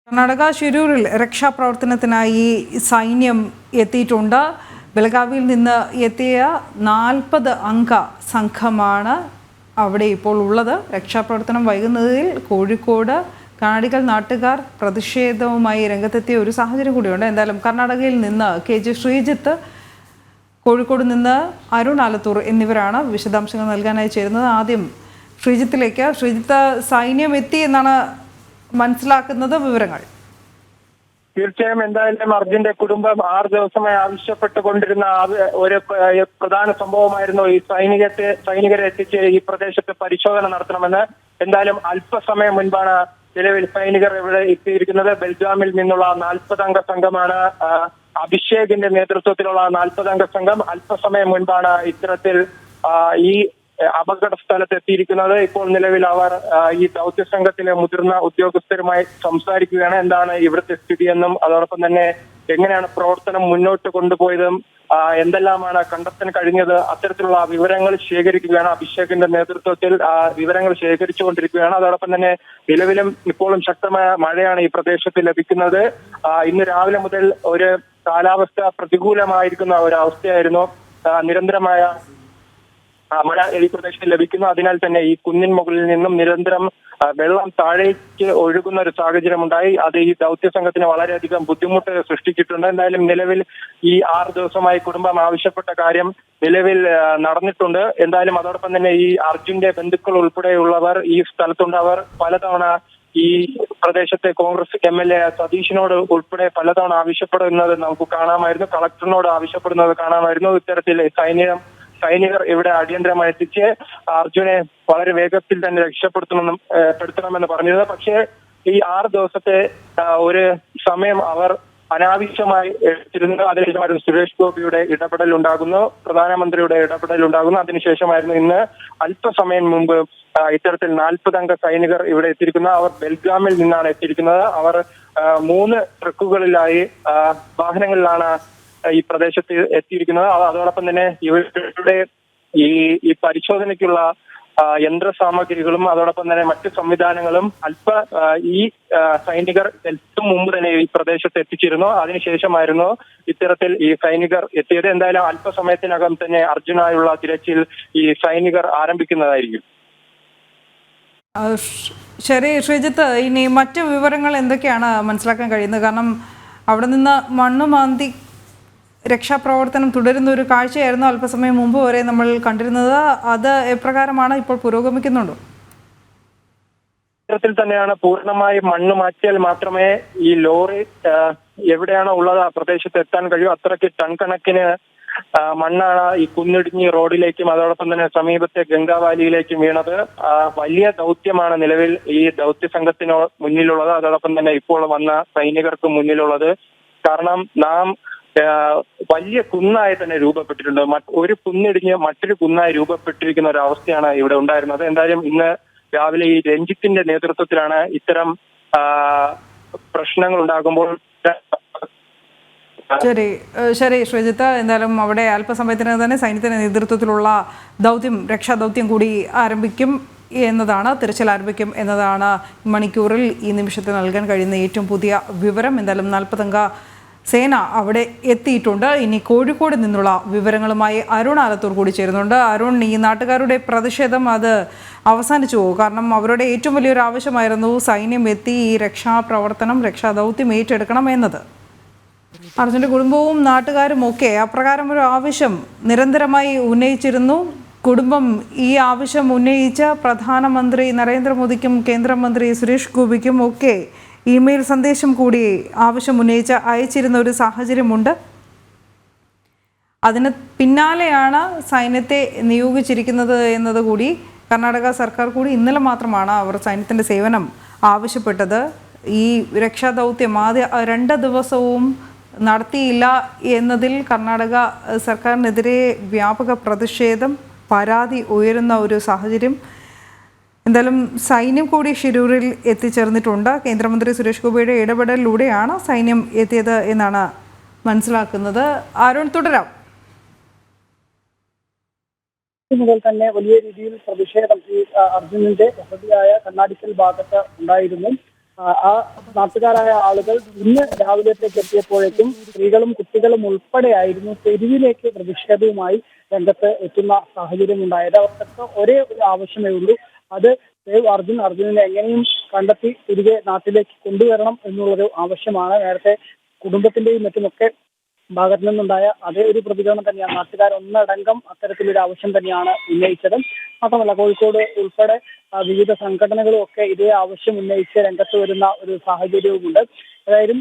കർണാടക ഷിരൂരിൽ രക്ഷാപ്രവർത്തനത്തിനായി സൈന്യം എത്തിയിട്ടുണ്ട്. ബെലഗാവിയിൽ നിന്ന് എത്തിയ 40 അംഗ സംഘമാണ് അവിടെ ഇപ്പോൾ ഉള്ളത്. രക്ഷാപ്രവർത്തനം വൈകുന്നതിൽ കോഴിക്കോട് കർണാടക നാട്ടുകാർ പ്രതിഷേധവുമായി രംഗത്തെത്തിയ ഒരു സാഹചര്യം കൂടിയുണ്ട്. എന്തായാലും കർണാടകയിൽ നിന്ന് KG ശ്രീജിത്ത്, കോഴിക്കോട് നിന്ന് അരുൺ ആലത്തൂർ എന്നിവരാണ് വിശദാംശങ്ങൾ നൽകാനായി ചേരുന്നത്. ആദ്യം ശ്രീജിത്തിലേക്ക്. ശ്രീജിത്ത്, സൈന്യം എത്തി എന്നാണ് മനസ്സിലാക്കുന്നത്, വിവരങ്ങൾ? തീർച്ചയായും എന്തായാലും അർജുന്റെ കുടുംബം 6 ദിവസമായി ആവശ്യപ്പെട്ടുകൊണ്ടിരുന്ന ഒരു പ്രധാന സംഭവമായിരുന്നു ഈ സൈനികരെ എത്തിച്ച് ഈ പ്രദേശത്ത് പരിശോധന നടത്തണമെന്ന്. എന്തായാലും അല്പസമയം മുൻപാണ് നിലവിൽ സൈനികർ ഇവിടെ എത്തിയിരിക്കുന്നത്. ബെൽഗാമിൽ നിന്നുള്ള 40 അംഗ സംഘമാണ്. അഭിഷേകിന്റെ നേതൃത്വത്തിലുള്ള 40 അംഗ സംഘം അല്പസമയം മുൻപാണ് ഇത്തരത്തിൽ ഈ അപകട സ്ഥലത്ത് എത്തിയിരിക്കുന്നത്. ഇപ്പോൾ നിലവിൽ അവർ ഈ ദൗത്യ സംഘത്തിലെ മുതിർന്ന ഉദ്യോഗസ്ഥരുമായി സംസാരിക്കുകയാണ്. എന്താണ് ഇവിടുത്തെ സ്ഥിതിയെന്നും അതോടൊപ്പം തന്നെ എങ്ങനെയാണ് പ്രവർത്തനം മുന്നോട്ട് കൊണ്ടുപോയതും എന്തെല്ലാമാണ് കണ്ടെത്താൻ കഴിഞ്ഞത്, അത്തരത്തിലുള്ള വിവരങ്ങൾ ശേഖരിക്കുകയാണ്. അഭിഷേകിന്റെ നേതൃത്വത്തിൽ വിവരങ്ങൾ ശേഖരിച്ചുകൊണ്ടിരിക്കുകയാണ്. അതോടൊപ്പം തന്നെ നിലവിലും ഇപ്പോഴും ശക്തമായ മഴയാണ് ഈ പ്രദേശത്ത് ലഭിക്കുന്നത്. ഇന്ന് രാവിലെ മുതൽ ഒരു കാലാവസ്ഥ പ്രതികൂലമായിരിക്കുന്ന ഒരവസ്ഥയായിരുന്നു. നിരന്തരമായ മഴ ഈ പ്രദേശത്ത് ലഭിക്കുന്നു. അതിനാൽ തന്നെ ഈ കുന്നിൻ മുകളിൽ നിന്നും നിരന്തരം വെള്ളം താഴേക്ക് ഒഴുകുന്ന ഒരു സാഹചര്യം ഉണ്ടായി. അത് ഈ ദൗത്യ സംഘത്തിന് വളരെയധികം ബുദ്ധിമുട്ട് സൃഷ്ടിച്ചിട്ടുണ്ട്. എന്തായാലും നിലവിൽ ഈ 6 ദിവസമായി കുടുംബം ആവശ്യപ്പെട്ട കാര്യം നിലവിൽ നടന്നിട്ടുണ്ട്. എന്തായാലും അതോടൊപ്പം തന്നെ ഈ അർജുന്റെ ബന്ധുക്കൾ ഉൾപ്പെടെയുള്ളവർ ഈ സ്ഥലത്തുണ്ട്. അവർ പലതവണ ഈ പ്രദേശത്തെ കോൺഗ്രസ് MLA സതീഷിനോട് ഉൾപ്പെടെ പലതവണ ആവശ്യപ്പെടുന്നത് നമുക്ക് കാണാമായിരുന്നു. കളക്ടറിനോട് ആവശ്യപ്പെടുന്നത് കാണാമായിരുന്നു. ഇത്തരത്തിൽ സൈനികർ ഇവിടെ അടിയന്തരമായി എത്തിച്ച് അർജുനെ വളരെ വേഗത്തിൽ തന്നെ രക്ഷപ്പെടുത്തണമെന്ന് പറഞ്ഞിരുന്നത്. പക്ഷേ ഈ 6 ദിവസത്തെ ഒരു സമയം അവർ അനാവശ്യമായി എടുത്തിരുന്നു. അതിനുശേഷമായിരുന്നു സുരേഷ് ഗോപിയുടെ ഇടപെടൽ ഉണ്ടാകുന്നു, പ്രധാനമന്ത്രിയുടെ ഇടപെടൽ ഉണ്ടാകുന്നു. അതിനുശേഷമായിരുന്നു ഇന്ന് അല്പസമയം മുമ്പ് ഇത്തരത്തിൽ 40 അംഗ സൈനികർ ഇവിടെ എത്തിയിരിക്കുന്നത്. അവർ ബെൽഗാമിൽ നിന്നാണ് എത്തിയിരിക്കുന്നത്. അവർ 3 ട്രക്കുകളിലായി വാഹനങ്ങളിലാണ് ഈ പ്രദേശത്ത് എത്തിയിരിക്കുന്നത്. അതോടൊപ്പം തന്നെ ഇവരുടെ ഈ പരിശോധനയ്ക്കുള്ള യന്ത്ര സാമഗ്രികളും അതോടൊപ്പം തന്നെ മറ്റു സംവിധാനങ്ങളും ഈ സൈനികർ എത്തും മുമ്പ് തന്നെ ഈ പ്രദേശത്ത് എത്തിച്ചിരുന്നു. അതിനുശേഷമായിരുന്നു ഇത്തരത്തിൽ ഈ സൈനികർ എത്തിയത്. എന്തായാലും അല്പസമയത്തിനകം തന്നെ അർജുനായുള്ള തിരച്ചിൽ ഈ സൈനികർ ആരംഭിക്കുന്നതായിരിക്കും. ശരി ശ്രീജിത്ത്, ഇനി മറ്റു വിവരങ്ങൾ എന്തൊക്കെയാണ് മനസ്സിലാക്കാൻ കഴിയുന്നത്? കാരണം അവിടെ നിന്ന് മണ്ണുമാന്തി രക്ഷാപ്രവർത്തനം തുടരുന്ന ഒരു കാഴ്ചയായിരുന്നു അല്പസമയം മുമ്പ് വരെ നമ്മൾ കണ്ടിരുന്നത്. അത് എപ്രകാരമാണ് ഇപ്പോൾ പുരോഗമിക്കുന്നുണ്ടോ? ഇത്തരത്തിൽ തന്നെയാണ്. പൂർണ്ണമായി മണ്ണ് മാറ്റിയാൽ മാത്രമേ ഈ ലോറി എവിടെയാണോ ഉള്ളത് ആ പ്രദേശത്ത് എത്താൻ കഴിയൂ. അത്രയ്ക്ക് ടൺ കണക്കിന് മണ്ണാണ് ഈ കുന്നിടിഞ്ഞ് റോഡിലേക്കും അതോടൊപ്പം തന്നെ സമീപത്തെ ഗംഗാവാലിയിലേക്കും വീണത്. വലിയ ദൗത്യമാണ് നിലവിൽ ഈ ദൗത്യ സംഘത്തിന് മുന്നിലുള്ളത്. അതോടൊപ്പം തന്നെ ഇപ്പോൾ വന്ന സൈനികർക്ക് മുന്നിലുള്ളത്. കാരണം വലിയ കുന്നായി തന്നെ രൂപപ്പെട്ടിട്ടുണ്ട്. ഒരു കുന്നിടിഞ്ഞ് മറ്റൊരു കുന്നായി രൂപപ്പെട്ടിരിക്കുന്ന ഒരു അവസ്ഥയാണ് ഇവിടെ ഉണ്ടായിരുന്നത്. എന്തായാലും ഇന്ന് രാവിലെ ഈ രഞ്ജിത്തിന്റെ നേതൃത്വത്തിലാണ് ഇത്തരം പ്രശ്നങ്ങൾ ഉണ്ടാകുമ്പോൾ. ശരി ശ്രീജിത്ത്, എന്തായാലും അവിടെ അല്പസമയത്തിന് തന്നെ സൈന്യത്തിന്റെ നേതൃത്വത്തിലുള്ള രക്ഷാദൗത്യം കൂടി ആരംഭിക്കും എന്നതാണ്, തിരച്ചിൽ ആരംഭിക്കും എന്നതാണ് മണിക്കൂറിൽ ഈ നിമിഷത്തിൽ നൽകാൻ കഴിയുന്ന ഏറ്റവും പുതിയ വിവരം. എന്തായാലും 40 അംഗ സേന അവിടെ എത്തിയിട്ടുണ്ട്. ഇനി കോഴിക്കോട് നിന്നുള്ള വിവരങ്ങളുമായി അരുൺ ആലത്തൂർ കൂടി ചേരുന്നുണ്ട്. അരുൺ, ഈ നാട്ടുകാരുടെ പ്രതിഷേധം അത് അവസാനിച്ചു? കാരണം അവരുടെ ഏറ്റവും വലിയൊരു ആവശ്യമായിരുന്നു സൈന്യം എത്തി ഈ രക്ഷാദൗത്യം ഏറ്റെടുക്കണം എന്നത്. അർജുൻ്റെ കുടുംബവും നാട്ടുകാരും ഒക്കെ അപ്രകാരം ഒരു ആവശ്യം നിരന്തരമായി ഉന്നയിച്ചിരുന്നു. കുടുംബം ഈ ആവശ്യം ഉന്നയിച്ച പ്രധാനമന്ത്രി നരേന്ദ്രമോദിക്കും കേന്ദ്രമന്ത്രി സുരേഷ് ഗോപിക്കും ഒക്കെ ഇമെയിൽ സന്ദേശം കൂടി ആവശ്യം ഉന്നയിച്ച് അയച്ചിരുന്ന ഒരു സാഹചര്യമുണ്ട്. അതിന് പിന്നാലെയാണ് സൈന്യത്തെ നിയോഗിച്ചിരിക്കുന്നത് എന്നതുകൂടി കർണാടക സർക്കാർ കൂടി ഇന്നലെ മാത്രമാണ് അവർ സൈന്യത്തിൻ്റെ സേവനം ആവശ്യപ്പെട്ടത്. ഈ രക്ഷാദൗത്യം ആദ്യ 2 ദിവസവും നടത്തിയില്ല എന്നതിൽ കർണാടക സർക്കാരിനെതിരെ വ്യാപക പ്രതിഷേധം, പരാതി ഉയരുന്ന ഒരു സാഹചര്യം. എന്തായാലും സൈന്യം കൂടി ഷിരൂരിൽ എത്തിച്ചേർന്നിട്ടുണ്ട്. കേന്ദ്രമന്ത്രി സുരേഷ് ഗോപിയുടെ ഇടപെടലിലൂടെയാണ് സൈന്യം എത്തിയത് എന്നാണ് മനസ്സിലാക്കുന്നത്. അരുൺ, തുടരാം. മുതൽ തന്നെ വലിയ രീതിയിൽ പ്രതിഷേധം ഈ അർജുനന്റെ വസതിയായ കണ്ണാടിക്കൽ ഭാഗത്ത് ഉണ്ടായിരുന്നു. ആ നാട്ടുകാരായ ആളുകൾ ഇന്ന് രാവിലത്തേക്ക് എത്തിയപ്പോഴേക്കും സ്ത്രീകളും കുട്ടികളും ഉൾപ്പെടെയായിരുന്നു തെരുവിലേക്ക് പ്രതിഷേധവുമായി രംഗത്ത് എത്തുന്ന സാഹചര്യം ഉണ്ടായത്. അവർക്കൊക്കെ ഒരേ ഒരു ആവശ്യമേ ഉള്ളൂ, അത് സേവ് അർജുനെ എങ്ങനെയും കണ്ടെത്തി തിരികെ നാട്ടിലേക്ക് കൊണ്ടുവരണം എന്നുള്ളൊരു ആവശ്യമാണ്. നേരത്തെ കുടുംബത്തിന്റെയും മറ്റുമൊക്കെ ഭാഗത്തു നിന്നുണ്ടായ അതേ ഒരു പ്രതികരണം തന്നെയാണ്. നാട്ടുകാർ ഒന്നടങ്കം അത്തരത്തിലൊരു ആവശ്യം തന്നെയാണ് ഉന്നയിച്ചത്. മാത്രമല്ല കോഴിക്കോട് ഉൾപ്പെടെ വിവിധ സംഘടനകളും ഒക്കെ ഇതേ ആവശ്യം ഉന്നയിച്ച് രംഗത്ത് വരുന്ന ഒരു സാഹചര്യവുമുണ്ട്. ഏതായാലും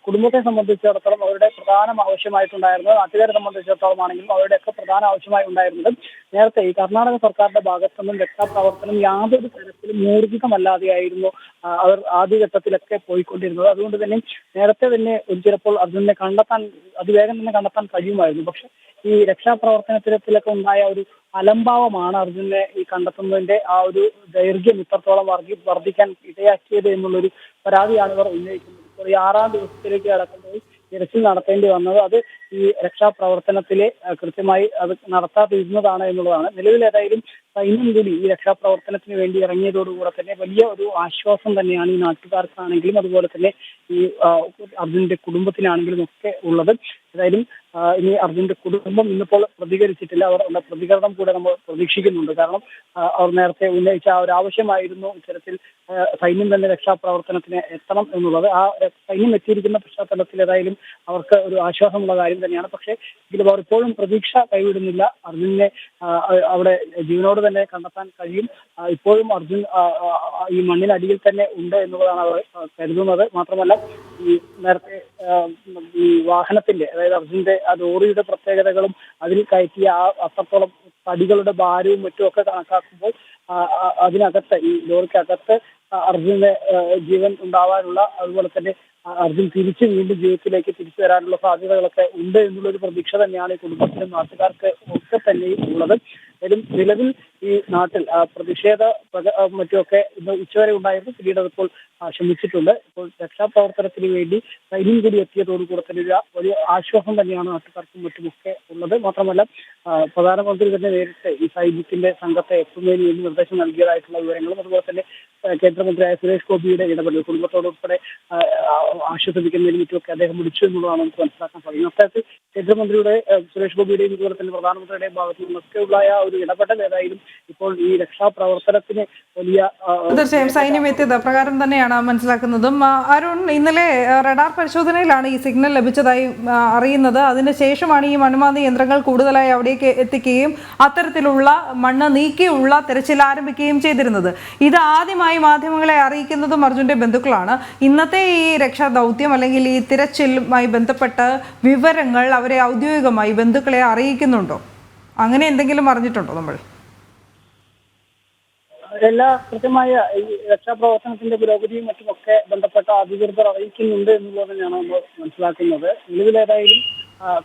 കുടുംബത്തെ സംബന്ധിച്ചിടത്തോളം അവരുടെ പ്രധാന ആവശ്യമായിട്ടുണ്ടായിരുന്നത്, നാട്ടുകാരെ സംബന്ധിച്ചിടത്തോളം ആണെങ്കിലും അവരുടെയൊക്കെ പ്രധാന ആവശ്യമായി ഉണ്ടായിരുന്നത്, നേരത്തെ ഈ കർണാടക സർക്കാരിന്റെ ഭാഗത്തു നിന്നും രക്ഷാപ്രവർത്തനം യാതൊരു തരത്തിലും ഊർജിതമല്ലാതെയായിരുന്നു അവർ ആദ്യഘട്ടത്തിലൊക്കെ പോയിക്കൊണ്ടിരുന്നത്. അതുകൊണ്ട് തന്നെ നേരത്തെ തന്നെ ചിലപ്പോൾ അർജുനെ കണ്ടെത്താൻ അതിവേഗം തന്നെ കണ്ടെത്താൻ കഴിയുമായിരുന്നു. പക്ഷെ ഈ രക്ഷാപ്രവർത്തനത്തിലൊക്കെ ഉണ്ടായ ഒരു അലംഭാവമാണ് അർജുനെ ഈ കണ്ടെത്തുന്നതിന്റെ ആ ഒരു ദൈർഘ്യം ഇത്രത്തോളം വർദ്ധിക്കാൻ ഇടയാക്കിയത് എന്നുള്ളൊരു പരാതിയാണ് ഇവർ ഉന്നയിക്കുന്നത്. ഇപ്പോൾ ഈ 6ാം ദിവസത്തിലേക്ക് കടക്കുമ്പോൾ തിരച്ചിൽ നടത്തേണ്ടി വന്നത് അത് ഈ രക്ഷാപ്രവർത്തനത്തിലെ കൃത്യമായി അത് നടത്താതിരുന്നതാണ് എന്നുള്ളതാണ്. നിലവിൽ ഏതായാലും സൈന്യം കൂടി ഈ രക്ഷാപ്രവർത്തനത്തിന് വേണ്ടി ഇറങ്ങിയതോടുകൂടെ തന്നെ വലിയ ഒരു ആശ്വാസം തന്നെയാണ് ഈ നാട്ടുകാർക്കാണെങ്കിലും അതുപോലെ തന്നെ ഈ അർജുന്റെ കുടുംബത്തിനാണെങ്കിലും ഒക്കെ ഉള്ളത്. ഏതായാലും ഇനി അർജുന്റെ കുടുംബം ഇന്നിപ്പോൾ പ്രതികരിച്ചിട്ടില്ല. അവരുടെ പ്രതികരണം കൂടെ നമ്മൾ പ്രതീക്ഷിക്കുന്നുണ്ട്. കാരണം അവർ നേരത്തെ ഉന്നയിച്ച ആ ഒരു ആവശ്യമായിരുന്നു ഇത്തരത്തിൽ സൈന്യം തന്നെ രക്ഷാപ്രവർത്തനത്തിന് എത്തണം എന്നുള്ളത്. ആ സൈന്യം എത്തിയിരിക്കുന്ന പശ്ചാത്തലത്തിൽ ഏതായാലും അവർക്ക് ഒരു ആശ്വാസമുള്ള കാര്യം തന്നെയാണ്. പക്ഷേ ഇതിൽ അവർ ഇപ്പോഴും പ്രതീക്ഷ കൈവിടുന്നില്ല. അർജുനെ അവിടെ ജീവനോട് തന്നെ കണ്ടെത്താൻ കഴിയും. ഇപ്പോഴും അർജുൻ ഈ മണ്ണിനടിയിൽ തന്നെ ഉണ്ട് എന്നുള്ളതാണ് അവർ കരുതുന്നത്. മാത്രമല്ല ഈ നേരത്തെ ഈ വാഹനത്തിന്റെ, അതായത് അർജുന്റെ ആ ലോറിയുടെ പ്രത്യേകതകളും അതിൽ കയറ്റിയ അത്രത്തോളം തടികളുടെ ഭാരവും മറ്റുമൊക്കെ കണക്കാക്കുമ്പോൾ അതിനകത്ത് ഈ ലോറിക്കകത്ത് അർജുന് ജീവൻ ഉണ്ടാവാനുള്ള, അതുപോലെ തന്നെ അർജുൻ വീണ്ടും ജീവിതത്തിലേക്ക് തിരിച്ചു വരാനുള്ള സാധ്യതകളൊക്കെ ഉണ്ട് എന്നുള്ളൊരു പ്രതീക്ഷ തന്നെയാണ് ഈ കുടുംബത്തിലും നാട്ടുകാർക്ക് ഒക്കെ തന്നെയും ഉള്ളത്. നിലവിൽ ഈ നാട്ടിൽ പ്രതിഷേധ മറ്റുമൊക്കെ ഇന്ന് ഉച്ചവരെ ഉണ്ടായിരുന്നു. പിന്നീട് അതിപ്പോൾ ശമിച്ചിട്ടുണ്ട്. ഇപ്പോൾ രക്ഷാപ്രവർത്തനത്തിന് വേണ്ടി സൈന്യം കൂടി എത്തിയതോടുകൂടെ തന്നെ ഒരു ആശ്വാസം തന്നെയാണ് നാട്ടുകാർക്കും മറ്റുമൊക്കെ ഉള്ളത്. മാത്രമല്ല പ്രധാനമന്ത്രി തന്നെ നേരിട്ട് ഈ സൈന്യത്തിന്റെ സംഘത്തെ എത്തുന്നതിന് വേണ്ടി നിർദ്ദേശം നൽകിയതായിട്ടുള്ള വിവരങ്ങളും, അതുപോലെ തന്നെ കേന്ദ്രമന്ത്രിയായ സുരേഷ് ഗോപിയുടെ ഇടപെടൽ കുടുംബത്തോടുൾപ്പെടെ ആശ്വസിപ്പിക്കുന്നതിന് മറ്റുമൊക്കെ അദ്ദേഹം വിളിച്ചു എന്നുള്ളതാണ് നമുക്ക് മനസ്സിലാക്കാൻ സാധിക്കുന്നത്. അത്തരത്തിൽ കേന്ദ്രമന്ത്രിയുടെ സുരേഷ് ഗോപിയുടെയും അതുപോലെ തന്നെ പ്രധാനമന്ത്രിയുടെയും ഭാഗത്തു നിന്നൊക്കെയുള്ള ഒരു ഇടപെടൽ ഏതായാലും ഇപ്പോൾ ഈ രക്ഷാപ്രവർത്തനത്തിന് വലിയ തീർച്ചയായും സൈന്യം എത്തിയത് പ്രകാരം തന്നെയാണ് മനസ്സിലാക്കുന്നതും. അരുൺ, ഇന്നലെ റഡാർ പരിശോധനയിലാണ് ഈ സിഗ്നൽ ലഭിച്ചതായി അറിയുന്നത്. അതിനുശേഷമാണ് ഈ മണ്ണുമാന്തി യന്ത്രങ്ങൾ കൂടുതലായി അവിടേക്ക് എത്തിക്കുകയും അത്തരത്തിലുള്ള മണ്ണ് നീക്കിയുള്ള തെരച്ചിൽ ആരംഭിക്കുകയും ചെയ്തിരുന്നത്. ഇത് ആദ്യമായി മാധ്യമങ്ങളെ അറിയിക്കുന്നതും അർജുന്റെ ബന്ധുക്കളാണ്. ഇന്നത്തെ ഈ രക്ഷാ ദൗത്യം അല്ലെങ്കിൽ ഈ തിരച്ചിലുമായി ബന്ധപ്പെട്ട വിവരങ്ങൾ അവരെ ഔദ്യോഗികമായി ബന്ധുക്കളെ അറിയിക്കുന്നുണ്ടോ? അങ്ങനെ എന്തെങ്കിലും അറിഞ്ഞിട്ടുണ്ടോ നമ്മൾ? എല്ലാ കൃത്യമായ ഈ രക്ഷാപ്രവർത്തനത്തിന്റെ പുരോഗതിയും മറ്റുമൊക്കെ ബന്ധപ്പെട്ട അധികൃതർ അറിയിക്കുന്നുണ്ട് എന്നുള്ളത് തന്നെയാണ് നമ്മൾ മനസ്സിലാക്കുന്നത്. നിലവിലേതായാലും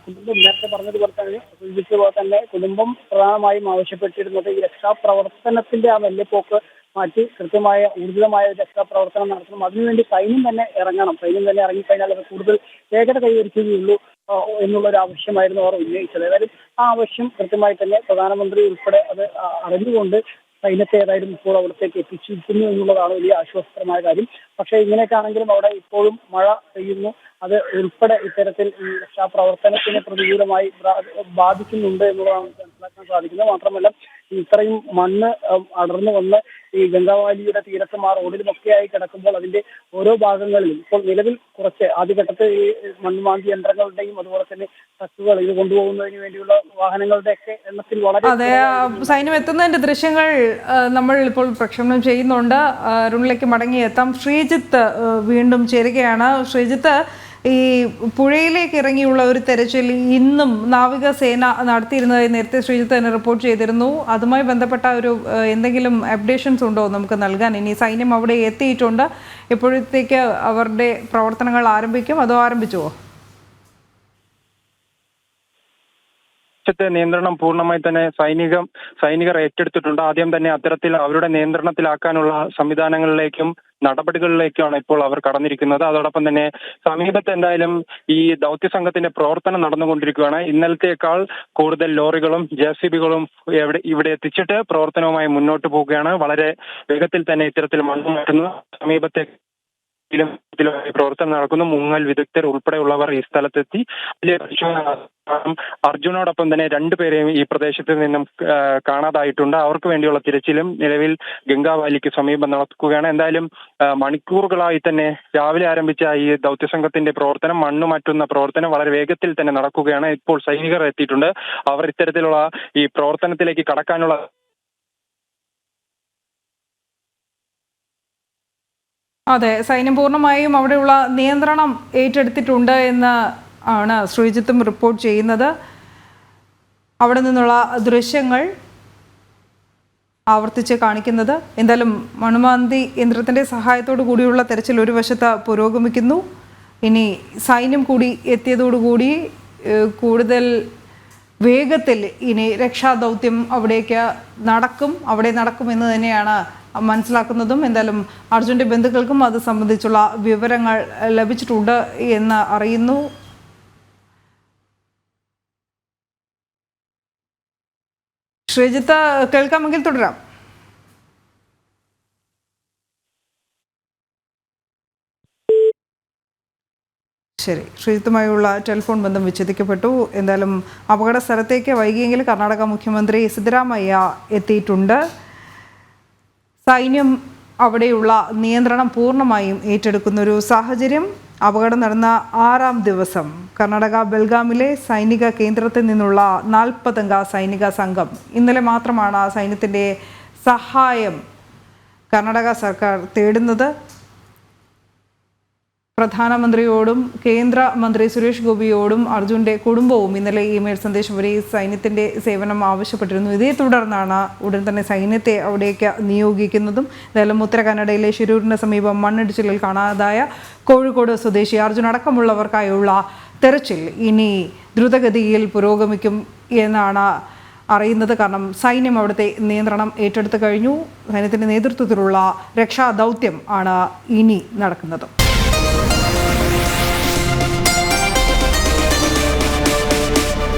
കുടുംബം നേരത്തെ പറഞ്ഞതുപോലെ തന്നെ സൂചിപ്പിച്ചതുപോലെ തന്നെ കുടുംബം പ്രധാനമായും ആവശ്യപ്പെട്ടിരുന്നത് ഈ രക്ഷാപ്രവർത്തനത്തിന്റെ ആ വെല്ലുപോക്ക് മാറ്റി കൃത്യമായ ഊർജിതമായ രക്ഷാപ്രവർത്തനം നടത്തണം. അതിനുവേണ്ടി സൈന്യം തന്നെ ഇറങ്ങണം. സൈന്യം തന്നെ ഇറങ്ങിക്കഴിഞ്ഞാൽ അത് കൂടുതൽ വേഗത കൈവരിക്കുകയുള്ളൂ എന്നുള്ളൊരു ആവശ്യമായിരുന്നു അവർ ഉന്നയിച്ചത്. ഏതായാലും ആ ആവശ്യം കൃത്യമായി തന്നെ പ്രധാനമന്ത്രി ഉൾപ്പെടെ അത് അറിഞ്ഞുകൊണ്ട് സൈന്യത്തെ ഏതായാലും ഇപ്പോൾ അവിടത്തേക്ക് എത്തിച്ചിരിക്കുന്നു എന്നുള്ളതാണ് വലിയ ആശ്വാസകരമായ കാര്യം. പക്ഷേ ഇങ്ങനെയൊക്കെ ആണെങ്കിലും അവിടെ ഇപ്പോഴും മഴ പെയ്യുന്നു. അത് ഉൾപ്പെടെ ഇത്തരത്തിൽ ഈ രക്ഷാപ്രവർത്തനത്തിന് പ്രതികൂലമായി ബാധിക്കുന്നുണ്ട് എന്നുള്ളതാണ് മനസ്സിലാക്കാൻ സാധിക്കുന്നത്. മാത്രമല്ല ഇത്രയും മണ്ണ് അടർന്നു വന്ന് ഈ ഗംഗാവാലിയുടെ തീരത്തും ആ റോഡിലുമൊക്കെയായി കിടക്കുമ്പോൾ അതിന്റെ ഓരോ ഭാഗങ്ങളിലും ഇപ്പോൾ നിലവിൽ കുറച്ച് ആദ്യഘട്ടത്തിൽ ഈ മണ്ണുമാന്തി യന്ത്രങ്ങളുടെയും അതുപോലെ തന്നെ ട്രക്കുകൾ ഇത് കൊണ്ടുപോകുന്നതിന് വേണ്ടിയുള്ള വാഹനങ്ങളുടെ ഒക്കെ എണ്ണത്തിൽ വളരെ സൈന്യം എത്തുന്നതിന്റെ ദൃശ്യങ്ങൾ നമ്മൾ ഇപ്പോൾ പ്രക്ഷേപണം ചെയ്യുന്നുണ്ട്. അരുണിലേക്ക് മടങ്ങിയെത്താം. ശ്രീജിത്ത് വീണ്ടും ചേരുകയാണ്. ശ്രീജിത്ത്, ഈ പുഴയിലേക്ക് ഇറങ്ങിയുള്ള ഒരു തെരച്ചിൽ ഇന്നും നാവികസേന നടത്തിയിരുന്നതായി നേരത്തെ ശ്രീജിത്ത് തന്നെ റിപ്പോർട്ട് ചെയ്തിരുന്നു. അതുമായി ബന്ധപ്പെട്ട ഒരു എന്തെങ്കിലും അപ്ഡേഷൻസ് ഉണ്ടോ നമുക്ക് നൽകാൻ? ഇനി സൈന്യം അവിടെ എത്തിയിട്ടുണ്ട്, എപ്പോഴത്തേക്ക് അവരുടെ പ്രവർത്തനങ്ങൾ ആരംഭിക്കും, അതോ ആരംഭിച്ചുവോ? നിയന്ത്രണം പൂർണ്ണമായി തന്നെ സൈനികർ ഏറ്റെടുത്തിട്ടുണ്ട്. ആദ്യം തന്നെ അത്തരത്തിൽ അവരുടെ നിയന്ത്രണത്തിലാക്കാനുള്ള സംവിധാനങ്ങളിലേക്കും നടപടികളിലേക്കുമാണ് ഇപ്പോൾ അവർ കടന്നിരിക്കുന്നത്. അതോടൊപ്പം തന്നെ സമീപത്ത് എന്തായാലും ഈ ദൗത്യ സംഘത്തിന്റെ പ്രവർത്തനം നടന്നുകൊണ്ടിരിക്കുകയാണ്. ഇന്നലത്തേക്കാൾ കൂടുതൽ ലോറികളും JCBകളും ഇവിടെ എത്തിച്ചിട്ട് പ്രവർത്തനവുമായി മുന്നോട്ട് പോവുകയാണ്. വളരെ വേഗത്തിൽ തന്നെ ഇത്തരത്തിൽ മണ്ണ് മാറ്റുന്നു. സമീപത്തെ പ്രവർത്തനം നടക്കുന്നു. മുങ്ങൽ വിദഗ്ധർ ഉൾപ്പെടെയുള്ളവർ ഈ സ്ഥലത്തെത്തി വലിയ പരിശോധന. അർജുനോടൊപ്പം തന്നെ രണ്ടുപേരെയും ഈ പ്രദേശത്ത് നിന്നും കാണാതായിട്ടുണ്ട്. അവർക്ക് വേണ്ടിയുള്ള തിരച്ചിലും നിലവിൽ ഗംഗാവാലിക്ക് സമീപം നടക്കുകയാണ്. എന്തായാലും മണിക്കൂറുകളായി തന്നെ രാവിലെ ആരംഭിച്ച ഈ ദൗത്യസംഘത്തിന്റെ പ്രവർത്തനം, മണ്ണ് മാറ്റുന്ന പ്രവർത്തനം വളരെ വേഗത്തിൽ തന്നെ നടക്കുകയാണ്. ഇപ്പോൾ സൈനികർ എത്തിയിട്ടുണ്ട്. അവർ ഇത്തരത്തിലുള്ള ഈ പ്രവർത്തനത്തിലേക്ക് കടക്കാനുള്ള അതെ, സൈന്യം പൂർണ്ണമായും അവിടെയുള്ള നിയന്ത്രണം ഏറ്റെടുത്തിട്ടുണ്ട് എന്ന് ആണ് ശ്രീജിത്തും റിപ്പോർട്ട് ചെയ്യുന്നത്. അവിടെ നിന്നുള്ള ദൃശ്യങ്ങൾ ആവർത്തിച്ച് കാണിക്കുന്നത്. എന്തായാലും മണ്ണുമാന്തി യന്ത്രത്തിൻ്റെ സഹായത്തോടു കൂടിയുള്ള തെരച്ചിൽ ഒരു വശത്ത് പുരോഗമിക്കുന്നു. ഇനി സൈന്യം കൂടി എത്തിയതോടുകൂടി കൂടുതൽ വേഗത്തിൽ ഇനി രക്ഷാദൗത്യം അവിടെ നടക്കുമെന്ന് തന്നെയാണ് മനസ്സിലാക്കുന്നതും. എന്തായാലും അർജുൻ്റെ ബന്ധുക്കൾക്കും അത് സംബന്ധിച്ചുള്ള വിവരങ്ങൾ ലഭിച്ചിട്ടുണ്ട് എന്ന് അറിയുന്നു. ശ്രീജിത്ത്, കേൾക്കാമെങ്കിൽ തുടരാം. ശരി, ശ്രീജിത്തുമായുള്ള ടെലിഫോൺ ബന്ധം വിച്ഛേദിക്കപ്പെട്ടു. എന്തായാലും അപകട സ്ഥലത്തേക്ക് വൈകിയെങ്കിൽ കർണാടക മുഖ്യമന്ത്രി സിദ്ധരാമയ്യ എത്തിയിട്ടുണ്ട്. സൈന്യം അവിടെയുള്ള നിയന്ത്രണം പൂർണ്ണമായും ഏറ്റെടുക്കുന്നൊരു സാഹചര്യം. അപകടം നടന്ന 6ാം ദിവസം കർണാടക ബെൽഗാമിലെ സൈനിക കേന്ദ്രത്തിൽ നിന്നുള്ള 40 അംഗ സൈനിക സംഘം ഇന്നലെ മാത്രമാണ് സൈന്യത്തിൻ്റെ സഹായം കർണാടക സർക്കാർ തേടുന്നത്. പ്രധാനമന്ത്രിയോടും കേന്ദ്രമന്ത്രി സുരേഷ് ഗോപിയോടും അർജുൻ്റെ കുടുംബവും ഇന്നലെ ഇമെയിൽ സന്ദേശം വഴി സൈന്യത്തിൻ്റെ സേവനം ആവശ്യപ്പെട്ടിരുന്നു. ഇതേ തുടർന്നാണ് ഉടൻ തന്നെ സൈന്യത്തെ അവിടേക്ക് നിയോഗിക്കുന്നതും. എന്തായാലും ഉത്തര കന്നഡയിലെ ശിരൂരിന് സമീപം മണ്ണിടിച്ചിലിൽ കാണാതായ കോഴിക്കോട് സ്വദേശി അർജുൻ അടക്കമുള്ളവർക്കായുള്ള തെരച്ചിൽ ഇനി ദ്രുതഗതിയിൽ പുരോഗമിക്കും എന്നാണ് അറിയുന്നത്. കാരണം സൈന്യം അവിടുത്തെ നിയന്ത്രണം ഏറ്റെടുത്തു കഴിഞ്ഞു. സൈന്യത്തിൻ്റെ നേതൃത്വത്തിലുള്ള രക്ഷാദൗത്യം ആണ് ഇനി നടക്കുന്നത്.